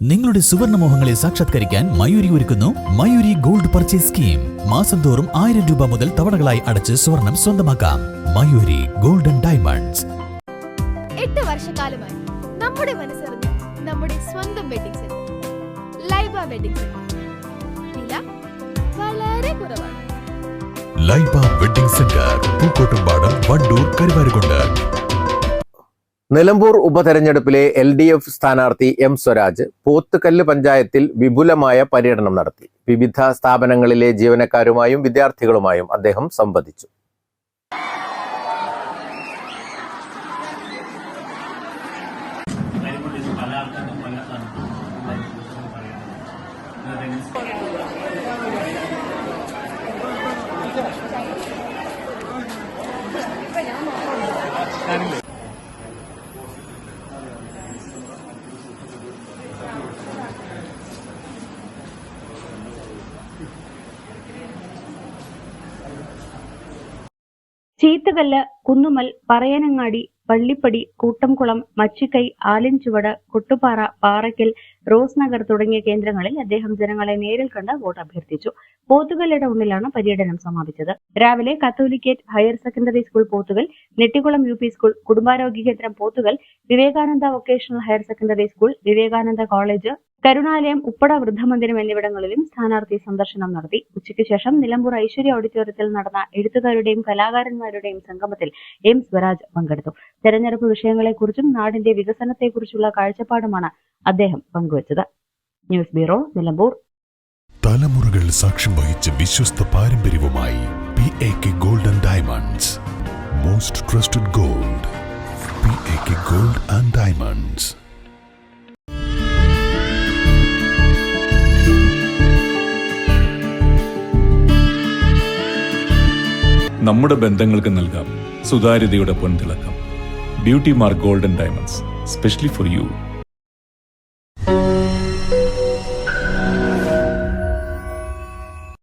നിങ്ങളുടെ സുവർണമോഹങ്ങളെ സാക്ഷാത്കരിക്കാൻ മയൂരി ഒരുക്കുന്നു മയൂരി ഗോൾഡ് പർച്ചേസ് സ്കീം. മാസം തോറും 1000 രൂപ മുതൽ തവണകളായി അടച്ച് സ്വർണം സ്വന്തമാക്കാം. Mayuri golden diamonds. 8 വർഷക്കാലമായി നമ്മുടെ മനസ്സറിഞ്ഞ് നമ്മുടെ സ്വന്തം wedding centre Laiba wedding centre. വില വളരെ കുറവാണ്. Laiba wedding centre, Pookkottumpadam, Wandoor, Karuvarakundu. നിലമ്പൂർ ഉപതെരഞ്ഞെടുപ്പിലെ LDF സ്ഥാനാർത്ഥി M സ്വരാജ് പോത്തുകല്ല് പഞ്ചായത്തിൽ വിപുലമായ പര്യടനം നടത്തി. വിവിധ സ്ഥാപനങ്ങളിലെ ജീവനക്കാരുമായും വിദ്യാർത്ഥികളുമായും അദ്ദേഹം സംവദിച്ചു. ചീത്തുകല്ല്, കുന്നുമൽ, പറയനങ്ങാടി, പള്ളിപ്പടി, കൂട്ടംകുളം, മച്ചിക്കൈ, ആലിൻചുവട്, കൊട്ടുപാറ, പാറയ്ക്കൽ, റോസ് നഗർ തുടങ്ങിയ കേന്ദ്രങ്ങളിൽ അദ്ദേഹം ജനങ്ങളെ നേരിൽ കണ്ട് വോട്ട് അഭ്യർത്ഥിച്ചു. പോത്തുകൽ ടൗണിലാണ് പര്യടനം സമാപിച്ചത്. രാവിലെ Catholicate higher secondary school Pothukal, Nettikulam UP school, കുടുംബാരോഗ്യ കേന്ദ്രം Pothukal, Vivekananda vocational higher secondary school, Vivekananda college, Karunalayam, Uppada വൃദ്ധമന്ദിരം എന്നിവിടങ്ങളിലും സ്ഥാനാർത്ഥി സന്ദർശനം നടത്തി. ഉച്ചയ്ക്ക് ശേഷം നിലമ്പൂർ ഐശ്വര്യ ഓഡിറ്റോറിയത്തിൽ നടന്ന എഴുത്തുകാരുടെയും കലാകാരന്മാരുടെയും സംഗമത്തിൽ M സ്വരാജ് പങ്കെടുത്തു. തെരഞ്ഞെടുപ്പ് വിഷയങ്ങളെക്കുറിച്ചും നാടിന്റെ വികസനത്തെക്കുറിച്ചുള്ള കാഴ്ചപ്പാടുമാണ് അദ്ദേഹം പങ്കുവച്ചത്. News bureau, Nilambur. തലമുറകൾ സാക്ഷ്യം വഹിച്ച വിശ്വസ്ത പാരമ്പര്യവുമായി PAK gold and diamonds. Most trusted gold. PAK gold and diamonds. നമ്മുടെ ബന്ധങ്ങൾക്ക് നൽകാം സുതാര്യതയുടെ പൊൻതിളക്കം. Beauty mark golden diamonds, specially for U.